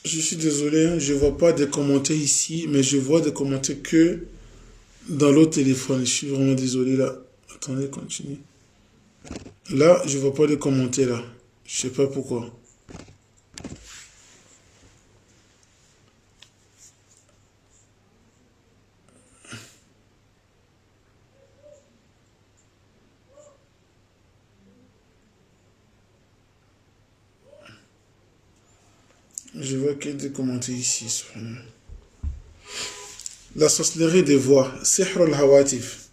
Je suis désolé, je ne vois pas de commentaires ici, mais je vois des commentaires que dans l'autre téléphone. Je suis vraiment désolé là. Attendez, continue. Là, je ne vois pas de commentaires là. Je ne sais pas pourquoi. Je vois qu'il y a des commentaires ici. La sorcellerie des voix, Sihr al-Hawatif.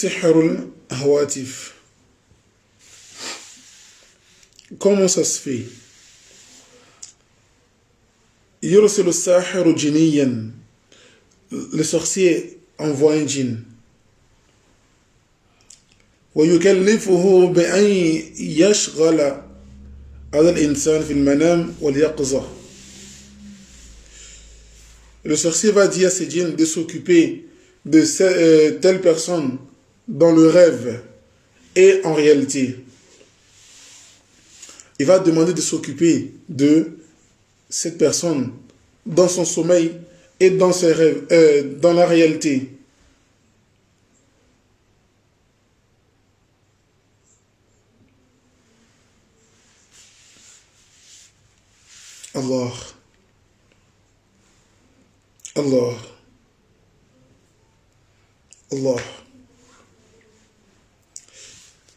sihrul hawatif. Comment ça se fait? يرسل الساحر جنيا. Le sorcier envoie un djinn. ويكلفه بأن يشغل هذا الإنسان في المنام واليقظة. Le sorcier va dire à ce djinn de s'occuper de telle personne dans le rêve et en réalité. Il va demander de s'occuper de cette personne dans son sommeil et dans ses rêves, dans la réalité. Allah. Allah. Allah.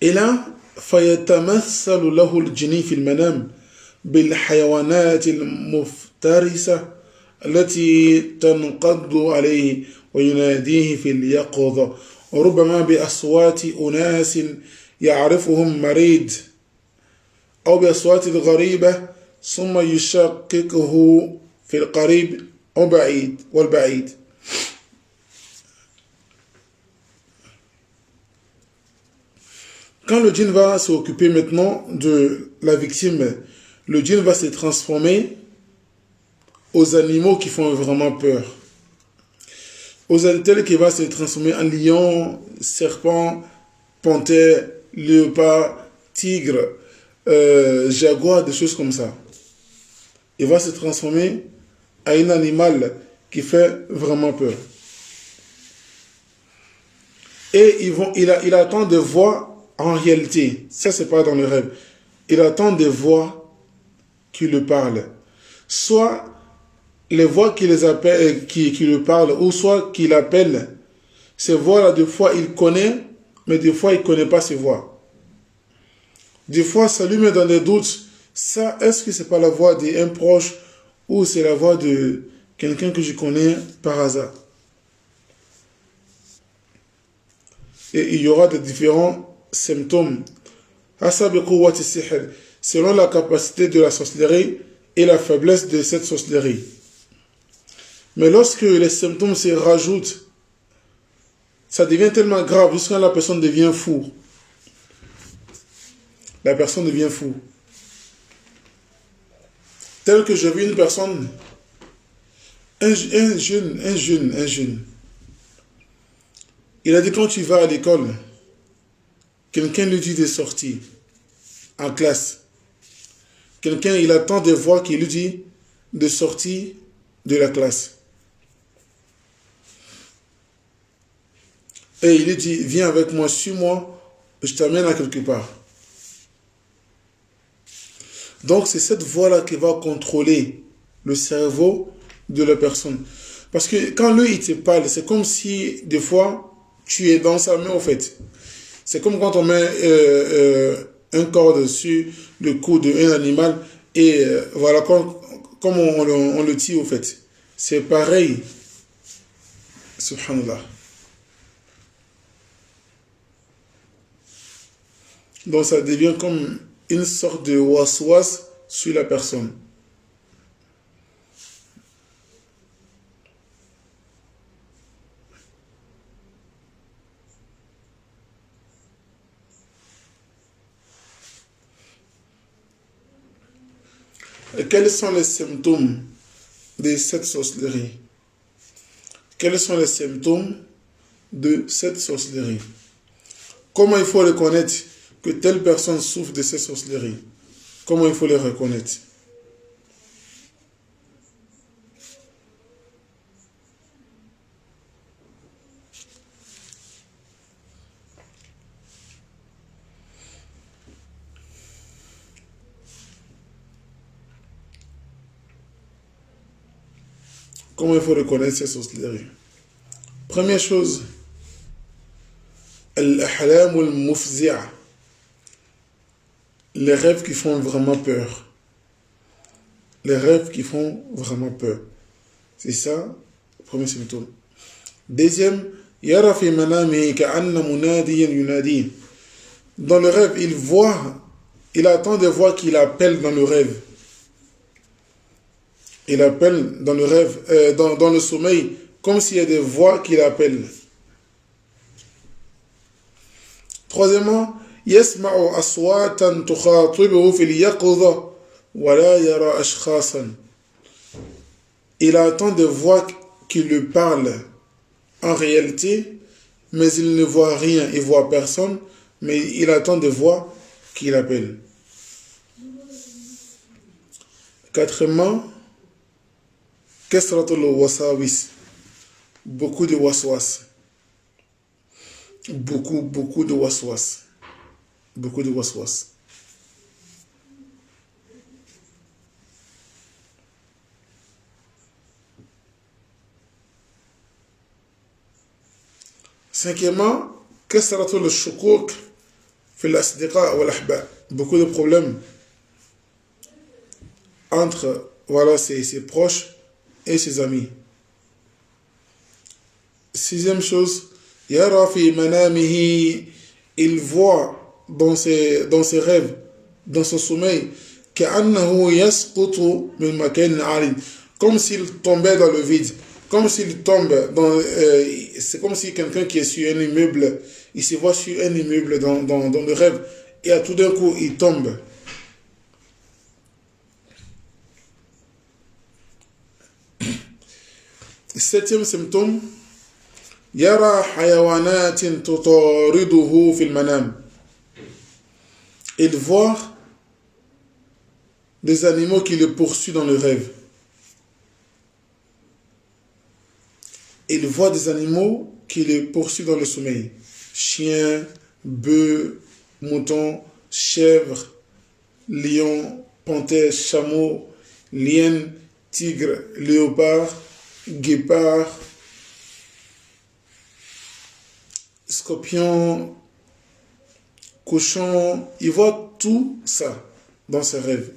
Et là, فيتمثل له الجني في المنام بالحيوانات المفترسة التي تنقض عليه ويناديه في اليقظة وربما بأصوات أناس يعرفهم مريض أو بأصوات غريبة ثم يشككه في القريب أو بعيد والبعيد. Quand le djinn va s'occuper maintenant de la victime, le djinn va se transformer aux animaux qui font vraiment peur. Aux animaux qui va se transformer en lion, serpent, panthère, léopard, tigre, jaguar, des choses comme ça. Il va se transformer à un animal qui fait vraiment peur. Et il attend de voir en réalité, ça c'est pas dans le rêve, il attend des voix qui le parlent. Soit les voix qui les appellent, qui le parlent, ou soit qui l'appellent. Ces voix-là, des fois il connaît, mais des fois il ne connaît pas ces voix. Des fois ça lui met dans des doutes. Ça, est-ce que c'est pas la voix d'un proche ou c'est la voix de quelqu'un que je connais par hasard? Et il y aura des différents symptômes selon la capacité de la sorcellerie et la faiblesse de cette sorcellerie. Mais lorsque les symptômes se rajoutent, ça devient tellement grave jusqu'à la personne devient fou. La personne devient fou. Tel que j'ai vu une personne, un jeune. Il a dit quand tu vas à l'école, quelqu'un lui dit de sortir en classe. Quelqu'un, il attend des voix qui lui dit de sortir de la classe. Et il lui dit, viens avec moi, suis-moi, je t'amène à quelque part. Donc c'est cette voix-là qui va contrôler le cerveau de la personne. Parce que quand lui, il te parle, c'est comme si, des fois, tu es dans sa main, en fait. C'est comme quand on met un corde sur le cou d'un animal et voilà, comme on le tire, en fait. C'est pareil. Subhanallah. Donc ça devient comme une sorte de waswas sur la personne. Et quels sont les symptômes de cette sorcellerie? Quels sont les symptômes de cette sorcellerie? Comment il faut reconnaître que telle personne souffre de cette sorcellerie? Comment il faut les reconnaître? Comment il faut reconnaître cette sorcellerie? Première chose, al-ahlam al-mufzi'a, les rêves qui font vraiment peur. Les rêves qui font vraiment peur. C'est ça, le premier symptôme. Deuxième, يرى في منامه كأن مناديا يناديه. Dans le rêve, il attend des voix qu'il appelle dans le rêve. Il appelle dans le rêve, dans le sommeil, comme s'il y a des voix qu'il appelle. Troisièmement, يسمع أصواتا تخاطبه في اليقظة ولا يرى أشخاصا. Il entend des voix qui lui parlent en réalité, mais il ne voit rien, il ne voit personne, mais il entend des voix qui l'appellent. Quatrièmement, kasratul wasawis, beaucoup de waswas. Beaucoup de waswas. Beaucoup de waswas. Cinquièmement, kasratul shukuk fi al-asdiqa wal ahba. Beaucoup de problèmes entre ses proches et ses amis. Sixième chose, yara fi manamihi, il voit dans ses rêves, dans son sommeil, كأنه يسقط من مكان عال, comme s'il tombait dans le vide, comme s'il tombe c'est comme si quelqu'un qui est sur un immeuble, il se voit sur un immeuble dans le rêve, et à tout d'un coup il tombe. Septième symptôme, yara hayawanatin tutariduhu fil manam. Il voit des animaux qui le poursuivent dans le rêve. Il voit des animaux qui le poursuivent dans le sommeil. Chiens, bœufs, moutons, chèvres, lions, panthères, chameaux, liènes, tigres, léopards, guépards, scorpions, cochons. Il voit tout ça dans ses rêves.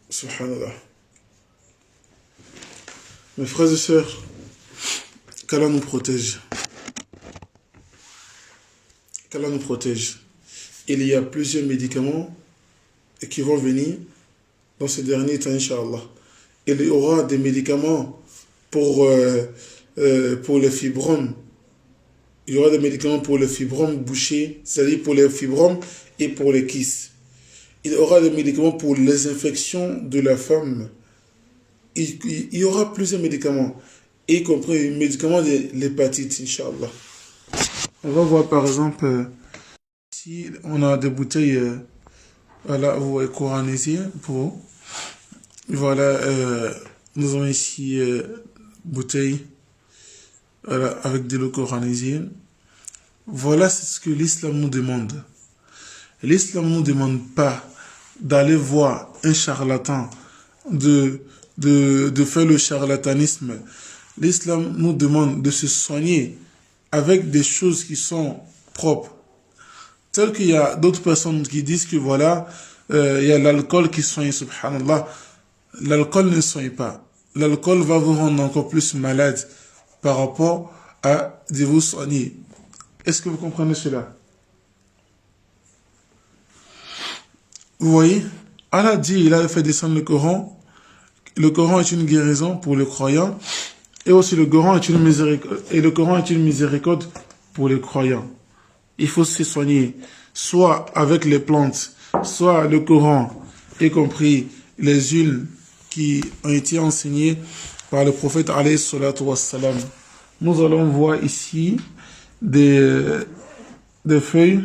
Subhanallah. Mes frères et sœurs, qu'Allah nous protège. Qu'Allah nous protège. Il y a plusieurs médicaments qui vont venir dans ces derniers temps, Inch'Allah. Il y aura des médicaments pour les fibromes. Il y aura des médicaments pour les fibromes bouchés, c'est-à-dire pour les fibromes et pour les kystes. Il y aura des médicaments pour les infections de la femme. Il y aura plusieurs médicaments, y compris les médicaments de l'hépatite, Inch'Allah. On va voir par exemple, si on a des bouteilles, voilà, vous voyez, coranisées pour, voilà, nous avons ici bouteilles, voilà, avec de l'eau coranisée. Voilà, c'est ce que l'islam nous demande. L'islam ne nous demande pas d'aller voir un charlatan, de faire le charlatanisme. L'islam nous demande de se soigner avec des choses qui sont propres. Tel qu'il y a d'autres personnes qui disent que voilà, il y a l'alcool qui soigne, subhanallah. L'alcool ne soigne pas. L'alcool va vous rendre encore plus malade par rapport à de vous soigner. Est-ce que vous comprenez cela? Vous voyez, Allah dit, il a fait descendre le Coran. Le Coran est une guérison pour les croyants. Et aussi le Coran est une miséricorde pour les croyants. Il faut se soigner, soit avec les plantes, soit le Coran, y compris les huiles qui ont été enseignées par le prophète alayhi salatu wassalam. Nous allons voir ici des feuilles.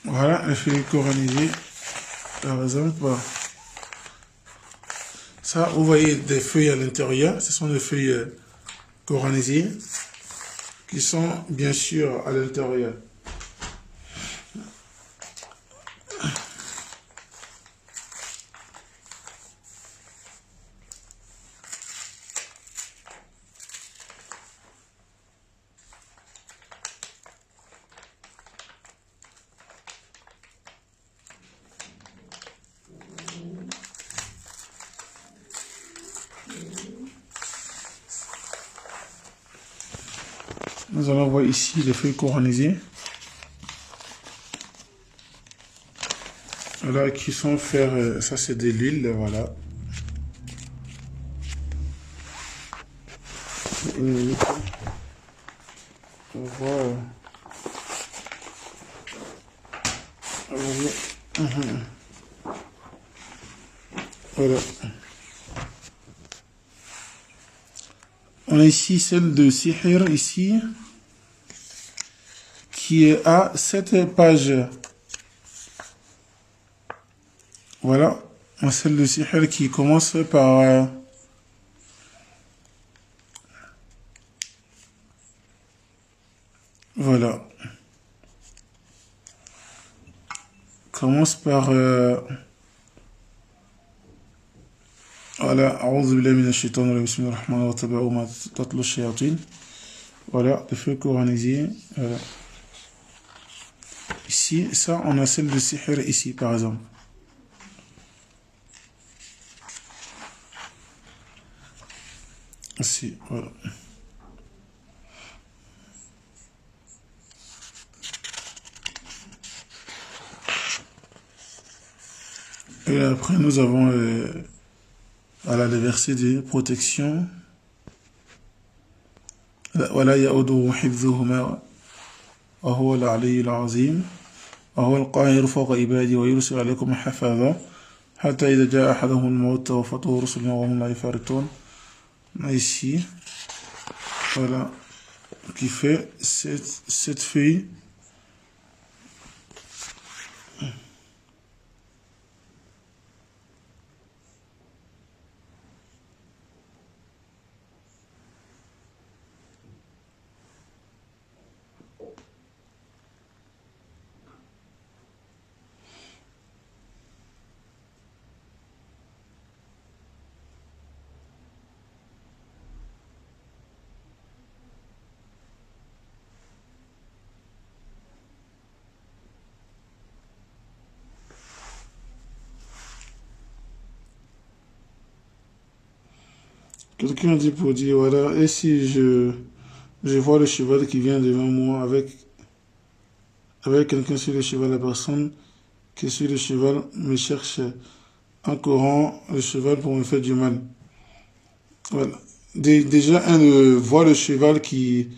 Voilà, les feuilles coranisées, par exemple. Ça, vous voyez des feuilles à l'intérieur, ce sont des feuilles coranisées qui sont bien sûr à l'intérieur. Nous allons voir ici les feuilles coronisées. Voilà, qui sont faire, ça c'est de l'huile, voilà. Une minute. On voit. Voilà. On a ici celle de Sihir, ici, qui est à 7 pages. Voilà. Celle de Sihir qui commence par... voilà. Commence par... voilà. أعوذ بالله من الشيطان الرجيم بسم الله الرحمن الرحيم واتبعوا ما تتلو الشياطين. Voilà, le feu coranisé. Voilà. Ici, ça, on a celle de Sihir ici, par exemple. Ici, voilà. Et après, nous avons voilà, les versets de protection. ولا يؤوده حفظهما وهو العلي العظيم وهو القاهر فوق عباده ويرسل عليكم حفظا حتى إذا جاء أحدهم الموت توفته رسلنا وهم لا يفرطون. Ici, voilà, qui fait cette feuille. Quelqu'un dit pour dire, voilà, et si je vois le cheval qui vient devant moi avec quelqu'un sur le cheval, la personne qui est sur le cheval me cherche en courant le cheval pour me faire du mal. Voilà. Déjà, voit le cheval qui,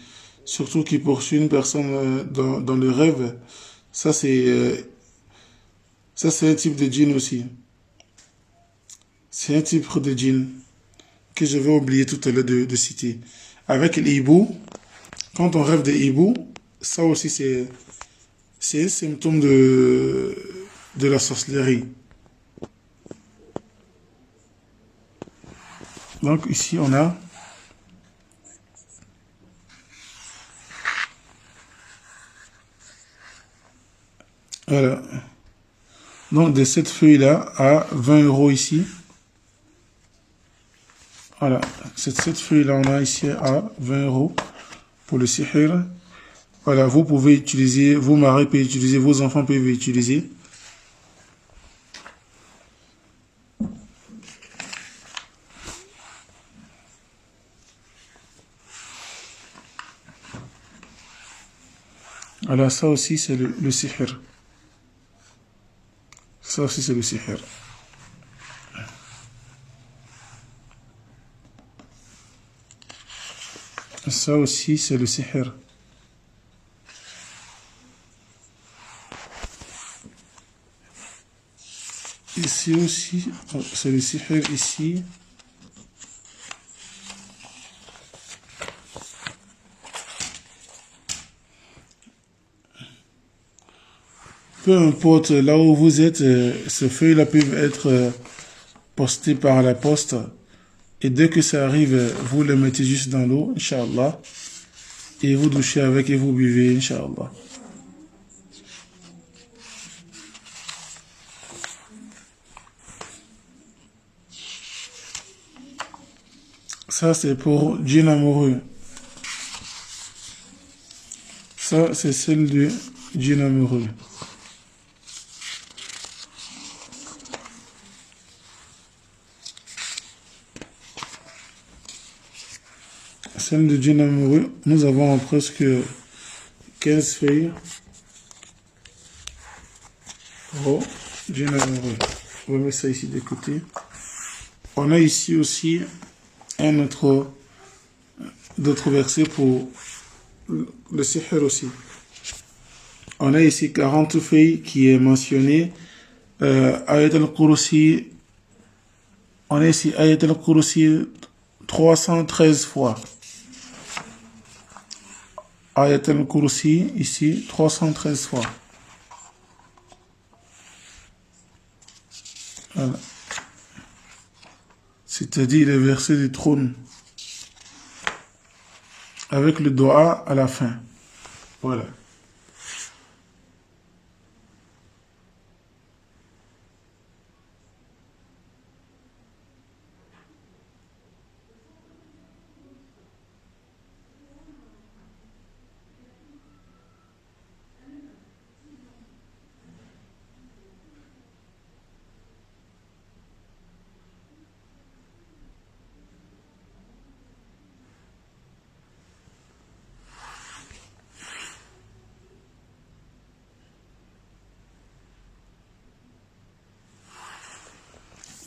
surtout qui poursuit une personne dans le rêve, ça c'est un type de djinn aussi. C'est un type de djinn que je vais oublier tout à l'heure de citer. Avec l'hibou, quand on rêve de hibou, ça aussi c'est un symptôme de la sorcellerie. Donc ici on a voilà. Donc de cette feuille là à 20 € ici. Voilà, cette feuille là on a ici à 20 € pour le sihir. Voilà, vous pouvez utiliser, vos maris peuvent utiliser, vos enfants peuvent utiliser. Voilà, ça aussi c'est le sihir. Ça aussi c'est le sihir. Ça aussi c'est le sihir. Ici aussi, c'est le sihir ici. Peu importe là où vous êtes, ces feuilles-là peuvent être postées par la poste. Et dès que ça arrive, vous les mettez juste dans l'eau, Inch'Allah. Et vous douchez avec et vous buvez, Inch'Allah. Ça, c'est pour djinn amoureux. Ça, c'est celle du djinn amoureux. Celle de djinn amoureux, nous avons presque 15 feuilles. Oh, djinn amoureux. On va mettre ça ici de côté. On a ici aussi d'autres versets pour le sihr aussi. On a ici 40 feuilles qui est mentionné. Ayat al-Kursi. On a ici Ayat al-Kursi 313 fois. Ayat al-Kursi, ici, 313 fois. Voilà. C'est-à-dire les versets du trône. Avec le doa à la fin. Voilà.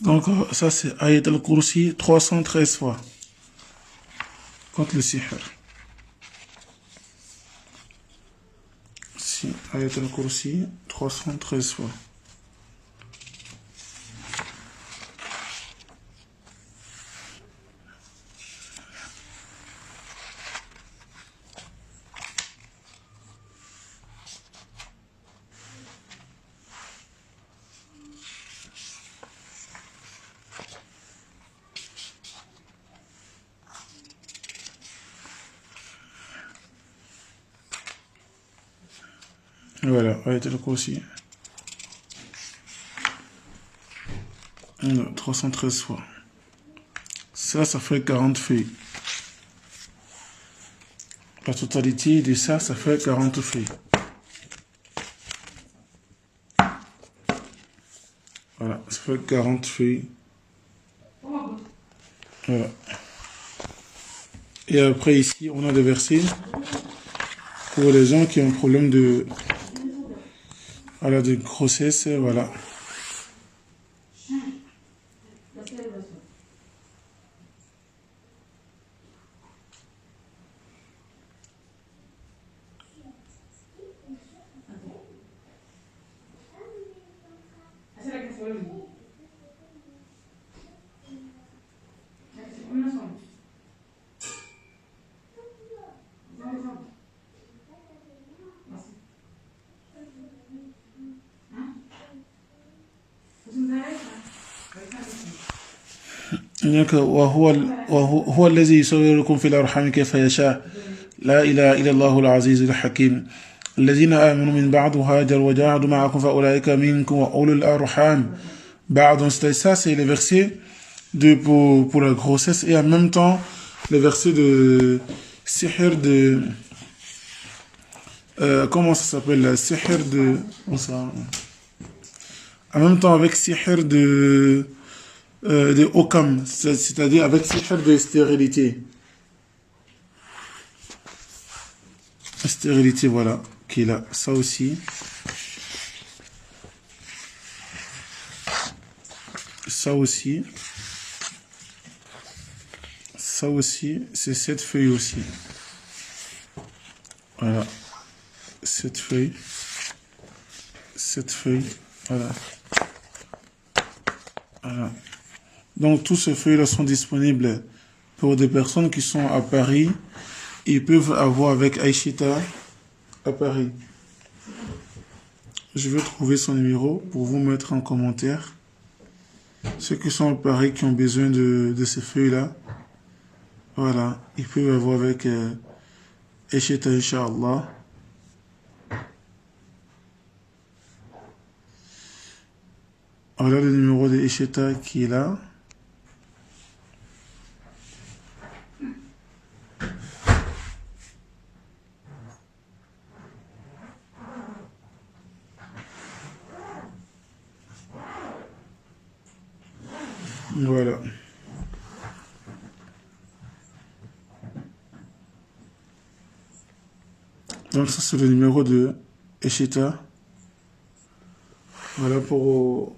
Donc, ça c'est Ayat al-Kursi 313 fois. Contre le sihr. Ici, Ayat al-Kursi 313 fois. Voilà, Ayat al-Kursi. 313 fois. Ça fait 40 feuilles. La totalité de ça fait 40 feuilles. Voilà, ça fait 40 feuilles. Voilà. Et après ici, on a des versets pour les gens qui ont un problème de grossesse. Voilà. وهو الذي يصوركم في الأرحام كيف يشاء لا إله إلا الله العزيز الحكيم الذين آمنوا من بعد وهاجروا وجاهدوا معكم فأولئك منكم وأولو الأرحام بعض. Ça c'est les versets pour la grossesse et en même temps les versets de sihr de comment ça s'appelle la sihr de en même temps avec sihr de Okam, c'est-à-dire avec sihr de stérilité. Stérilité, voilà, qui est là. Ça aussi. Ça aussi. Ça aussi, c'est cette feuille aussi. Voilà. Cette feuille. Cette feuille. Voilà. Voilà. Donc, tous ces feuilles-là sont disponibles pour des personnes qui sont à Paris. Ils peuvent avoir avec Aïchita à Paris. Je vais trouver son numéro pour vous mettre en commentaire. Ceux qui sont à Paris, qui ont besoin de ces feuilles-là, voilà, ils peuvent avoir avec Aïchita, Inch'Allah. Voilà le numéro de Aïchita qui est là. Voilà. Donc ça c'est le numéro de Eshita. Voilà pour...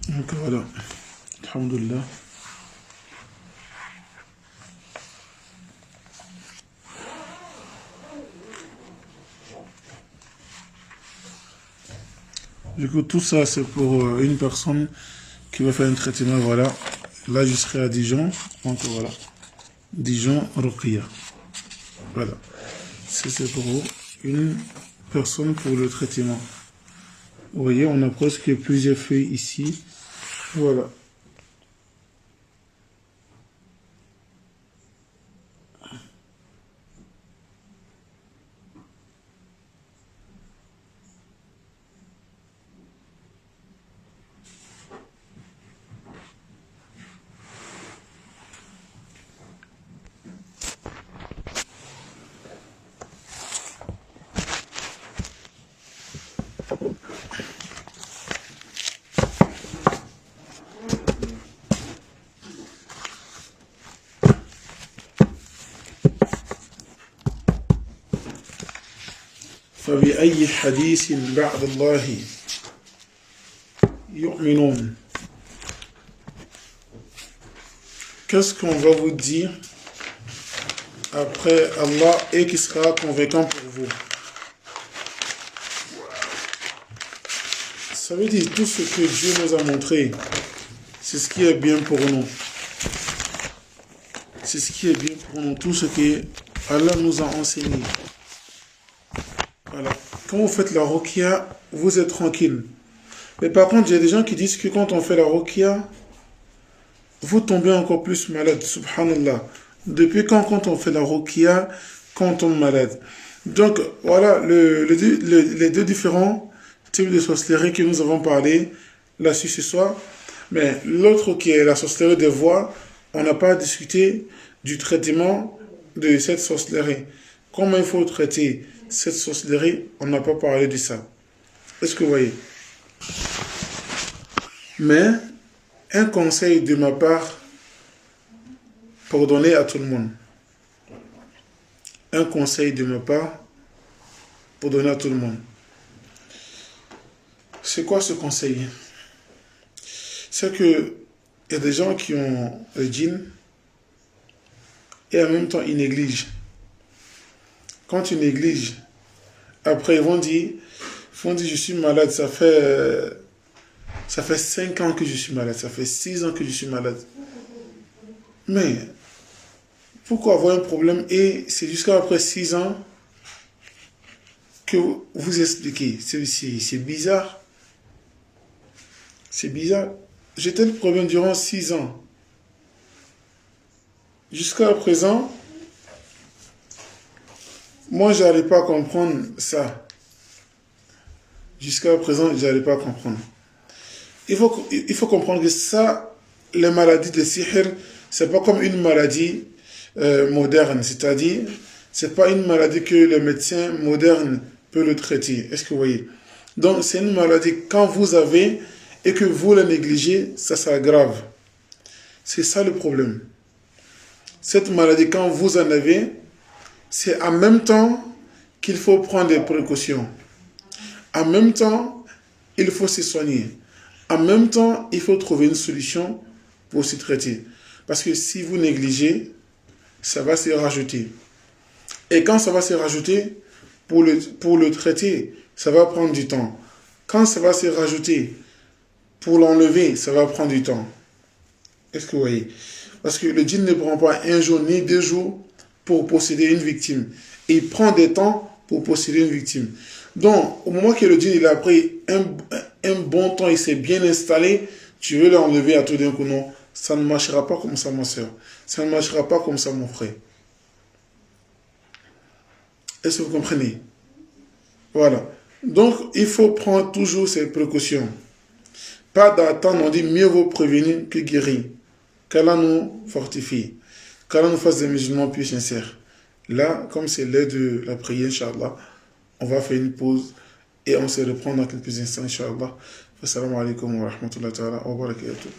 Donc voilà. Alhamdulillah. Du coup, tout ça, c'est pour une personne qui va faire un traitement. Voilà. Là, je serai à Dijon. Donc voilà. Dijon, Rokia. Voilà. C'est pour une personne pour le traitement. Vous voyez, on a presque plusieurs feuilles ici. Voilà. فبأي حديث بعد الله يؤمنون. Qu'est-ce qu'on va vous dire après Allah et qui sera convaincant pour vous? Ça veut dire tout ce que Dieu nous a montré, c'est ce qui est bien pour nous. C'est ce qui est bien pour nous, tout ce que Allah nous a enseigné. Voilà. Quand vous faites la ruqya, vous êtes tranquille. Mais par contre, il y a des gens qui disent que quand on fait la ruqya, vous tombez encore plus malade, subhanallah. Depuis quand on fait la ruqya, quand on tombe malade. Donc, voilà les deux différents types de sorcellerie que nous avons parlé là-dessus ce soir. Mais l'autre qui est la sorcellerie des voix, on n'a pas discuté du traitement de cette sorcellerie. Comment il faut traiter cette sorcellerie, on n'a pas parlé de ça. Est-ce que vous voyez? Mais, un conseil de ma part pour donner à tout le monde. Un conseil de ma part pour donner à tout le monde. C'est quoi ce conseil? C'est que il y a des gens qui ont le djinn et en même temps ils négligent. Quand tu négliges, après ils vont dire je suis malade, ça fait 5 ans que je suis malade, ça fait 6 ans que je suis malade. Mais pourquoi avoir un problème et c'est jusqu'à après 6 ans que vous expliquez? C'est bizarre. C'est bizarre. J'étais le problème durant 6 ans. Jusqu'à présent, moi, je n'arrive pas à comprendre ça. Jusqu'à présent, je n'arrive pas à comprendre. Il faut comprendre que ça, les maladies de sihr, c'est pas comme une maladie moderne. C'est-à-dire, c'est pas une maladie que les médecins modernes peuvent le traiter. Est-ce que vous voyez? Donc, c'est une maladie quand vous avez et que vous la négligez, ça s'aggrave. C'est ça le problème. Cette maladie, quand vous en avez, c'est en même temps qu'il faut prendre des précautions. En même temps, il faut se soigner. En même temps, il faut trouver une solution pour se traiter. Parce que si vous négligez, ça va se rajouter. Et quand ça va se rajouter, pour le traiter, ça va prendre du temps. Quand ça va se rajouter, pour l'enlever, ça va prendre du temps. Est-ce que vous voyez? Parce que le djinn ne prend pas 1 jour ni 2 jours pour posséder une victime. Il prend des temps pour posséder une victime. Donc, au moment que le djinn il a pris un bon temps, il s'est bien installé, tu veux l'enlever à tout d'un coup, non. Ça ne marchera pas comme ça, ma soeur. Ça ne marchera pas comme ça, mon frère. Est-ce que vous comprenez? Voilà. Donc, il faut prendre toujours ces précautions. Pas d'attendre, on dit mieux vaut prévenir que guérir. Qu'Allah nous fortifie. Qu'Allah nous fasse des musulmans plus sincères. Là, comme c'est l'heure de la prière, Inch'Allah, on va faire une pause et on se reprend dans quelques instants, Inch'Allah. Assalamu alaikum wa rahmatullahi wa barakatuh.